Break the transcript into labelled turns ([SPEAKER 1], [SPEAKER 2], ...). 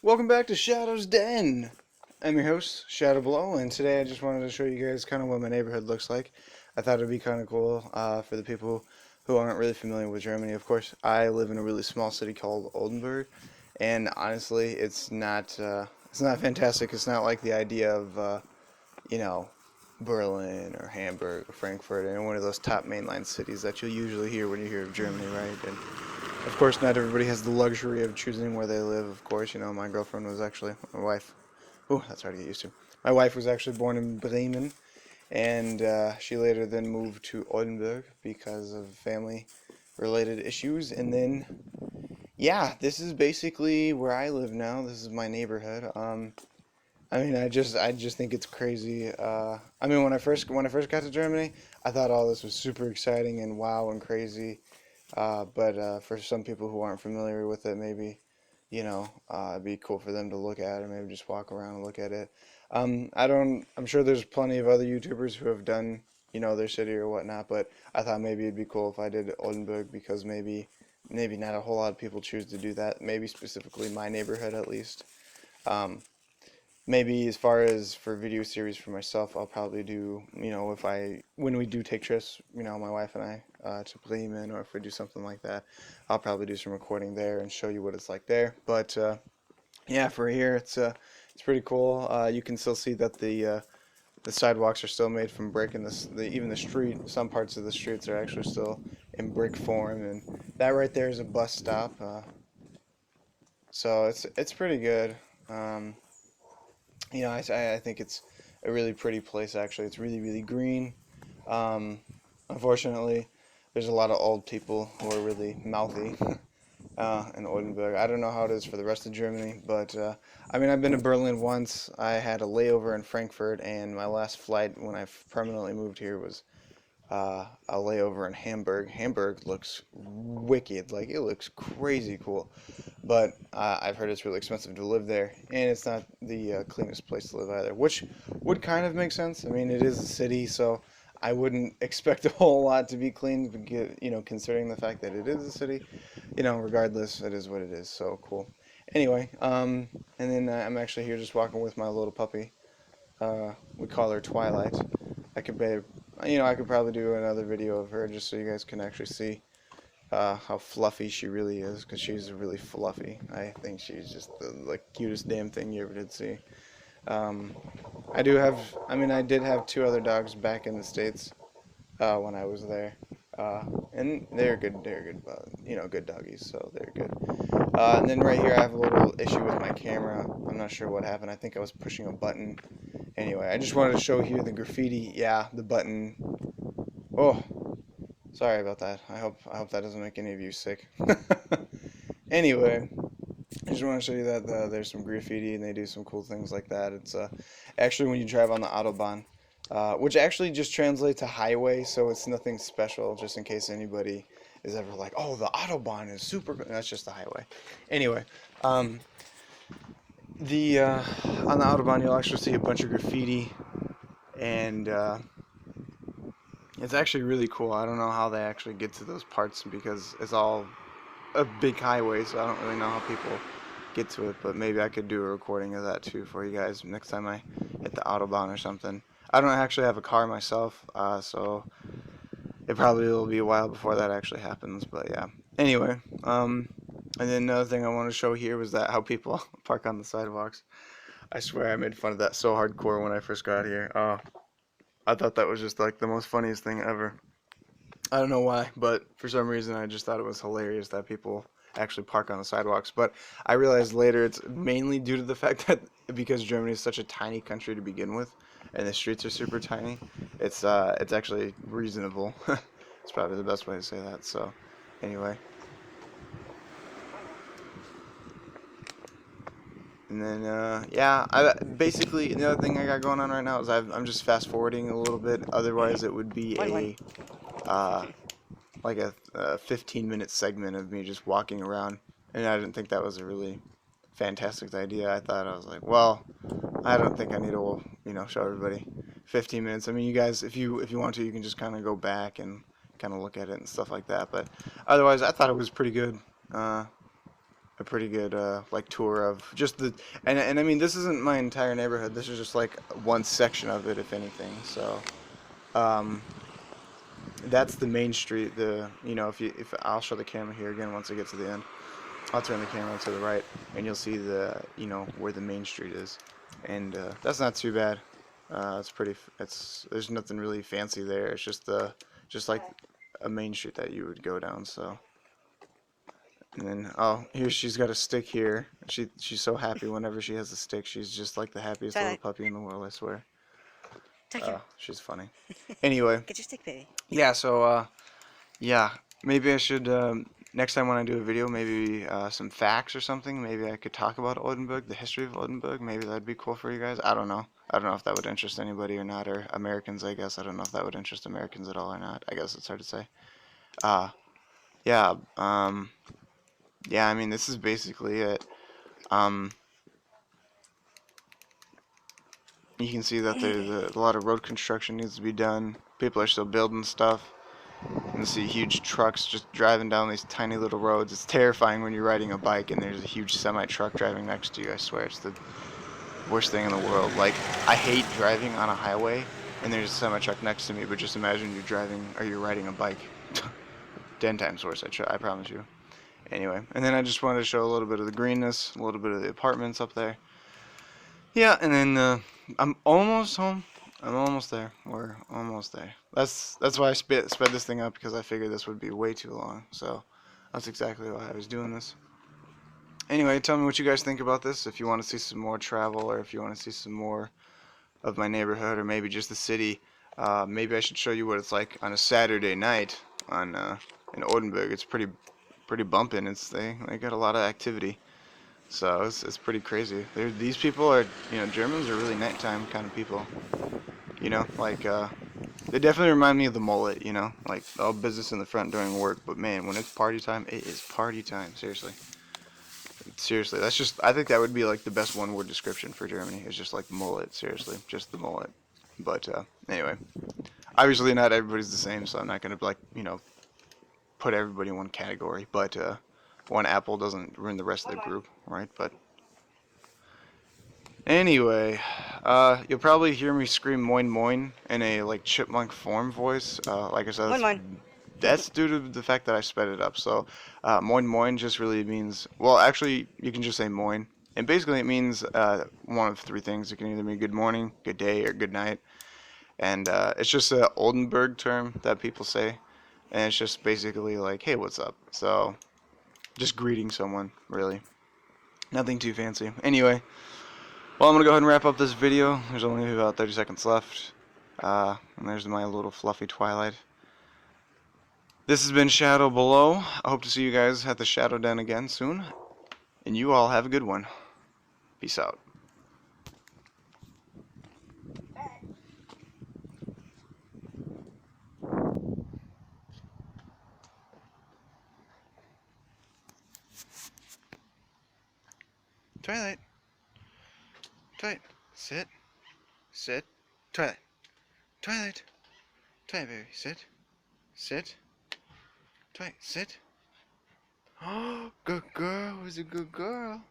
[SPEAKER 1] Welcome back to Shadow's Den. I'm your host, Shadow Below, and today I just wanted to show you guys kind of what my neighborhood looks like. I thought it'd be kind of cool for the people who aren't really familiar with Germany. Of course, I live in a really small city called Oldenburg, and honestly, it's not fantastic. It's not like the idea of you know Berlin or Hamburg or Frankfurt or one of those top mainline cities that you'll usually hear when you hear of Germany, right? And of course, not everybody has the luxury of choosing where they live. Of course, my girlfriend was actually my wife. Oh, that's hard to get used to. My wife was actually born in Bremen, and she later then moved to Oldenburg because of family-related issues. And then, yeah, this is basically where I live now. This is my neighborhood. I just think it's crazy. When I first got to Germany, I thought all this was super exciting and wow and crazy. But for some people who aren't familiar with it, maybe, it'd be cool for them to look at or maybe just walk around and look at it. I'm sure there's plenty of other YouTubers who have done, their city or whatnot, but I thought maybe it'd be cool if I did Oldenburg because maybe not a whole lot of people choose to do that. Maybe specifically my neighborhood at least. Um, Maybe as far as for video series for myself, I'll probably do, when we do take trips, my wife and I, to Bremen, or if we do something like that, I'll probably do some recording there and show you what it's like there. But yeah, for here, it's pretty cool. You can still see that the sidewalks are still made from brick, and even the street, some parts of the streets are actually still in brick form, and that right there is a bus stop. So it's pretty good. Um, I think it's a really pretty place, actually. It's really, really green. Um, Unfortunately, there's a lot of old people who are really mouthy in Oldenburg. I don't know how it is for the rest of Germany, but I've been to Berlin once. I had a layover in Frankfurt, and my last flight when I permanently moved here was a layover in Hamburg. Hamburg looks wicked, like it looks crazy cool. But I've heard it's really expensive to live there, and it's not the cleanest place to live either, which would kind of make sense. I mean, it is a city, so I wouldn't expect a whole lot to be clean, considering the fact that it is a city. Regardless, it is what it is. So cool. Anyway, and then I'm actually here just walking with my little puppy. We call her Twilight. I could, I could probably do another video of her just so you guys can actually see how fluffy she really is, because she's really fluffy. I think she's just the cutest damn thing you ever did see. Um, I did have two other dogs back in the States when I was there. And good doggies, so they're good. And then right here I have a little issue with my camera. I'm not sure what happened. I think I was pushing a button. Anyway, I just wanted to show here the graffiti. Yeah, the button. Oh, sorry about that. I hope that doesn't make any of you sick. Anyway, I just want to show you that there's some graffiti and they do some cool things like that. It's actually when you drive on the Autobahn, which actually just translates to highway, so it's nothing special. Just in case anybody is ever like, "Oh, the Autobahn is super," that's just the highway. Anyway, um, the on the Autobahn you'll actually see a bunch of graffiti, and it's actually really cool. I don't know how they actually get to those parts because it's all a big highway, so I don't really know how people get to it, but maybe I could do a recording of that too for you guys next time I hit the Autobahn or something. I don't actually have a car myself, so it probably will be a while before that actually happens, but yeah. Anyway, and then another thing I want to show here was that how people park on the sidewalks. I swear I made fun of that so hardcore when I first got here. I thought that was just like the most funniest thing ever. I don't know why, but for some reason I just thought it was hilarious that people actually park on the sidewalks. But I realized later it's mainly due to the fact that because Germany is such a tiny country to begin with, and the streets are super tiny, it's actually reasonable. It's probably the best way to say that. So, anyway, and then yeah, I basically another thing I got going on right now is I'm just fast forwarding a little bit. Otherwise, it would be uh, a 15-minute segment of me just walking around, and I didn't think that was a really fantastic idea. I was like, well, I don't think I need to, show everybody 15 minutes. I mean, you guys, if you want to, you can just kind of go back and kind of look at it and stuff like that. But otherwise, I thought it was pretty good. pretty good like tour of just the and I mean this isn't my entire neighborhood. This is just like one section of it, if anything. So um, that's the main street. The if I'll show the camera here again once I get to the end. I'll turn the camera to the right, and you'll see the where the main street is, and that's not too bad. It's pretty. There's nothing really fancy there. It's just like a main street that you would go down. So. And then, oh, here she's got a stick here. She's so happy whenever she has a stick. She's just like the happiest little puppy in the world, I swear. She's funny. Anyway,
[SPEAKER 2] Get your stick, baby.
[SPEAKER 1] yeah, so, yeah, maybe I should, next time when I do a video, maybe some facts or something. Maybe I could talk about Oldenburg, the history of Oldenburg. Maybe that'd be cool for you guys. I don't know. I don't know if that would interest anybody or not, or Americans, I guess. I don't know if that would interest Americans at all or not. I guess it's hard to say. Yeah, yeah, I mean, this is basically it. Um, you can see that there's a lot of road construction needs to be done. People are still building stuff. You can see huge trucks just driving down these tiny little roads. It's terrifying when you're riding a bike and there's a huge semi-truck driving next to you. I swear, it's the worst thing in the world. Like, I hate driving on a highway and there's a semi-truck next to me, but just imagine you're driving or you're riding a bike. 10 times worse, I promise you. Anyway, and then I just wanted to show a little bit of the greenness, a little bit of the apartments up there. Yeah, and then I'm almost home. I'm almost there. We're almost there. That's why I sped this thing up, because I figured this would be way too long. So that's exactly why I was doing this. Anyway, tell me what you guys think about this. If you want to see some more travel, or if you want to see some more of my neighborhood, or maybe just the city. Maybe I should show you what it's like on a Saturday night on in Oldenburg. It's pretty bumping. They got a lot of activity, so it's pretty crazy. These people are Germans are really nighttime kind of people. Like they definitely remind me of the mullet. Like all business in the front during work, but man, when it's party time, it is party time. Seriously, I think that would be like the best one-word description for Germany. Is just like mullet. Seriously, just the mullet. But anyway, obviously not everybody's the same, so I'm not gonna like put everybody in one category, but one apple doesn't ruin the rest of the group, right? But anyway, you'll probably hear me scream "moin moin" in a like chipmunk form voice. Like I said,
[SPEAKER 2] Moin, moin.
[SPEAKER 1] that's due to the fact that I sped it up. So moin moin just really means, well, actually, you can just say moin, and basically it means one of three things. It can either mean good morning, good day, or good night, and it's just an Oldenburg term that people say. And it's just basically like, hey, what's up? So, just greeting someone, really. Nothing too fancy. Anyway, well, I'm going to go ahead and wrap up this video. There's only about 30 seconds left. And there's my little fluffy Twilight. This has been Shadow Below. I hope to see you guys at the Shadow Den again soon. And you all have a good one. Peace out. Twilight. Twilight. Sit. Sit. Twilight. Twilight. Twilight, baby. Sit. Sit. Twilight. Sit. Oh, good girl. Who's a good girl?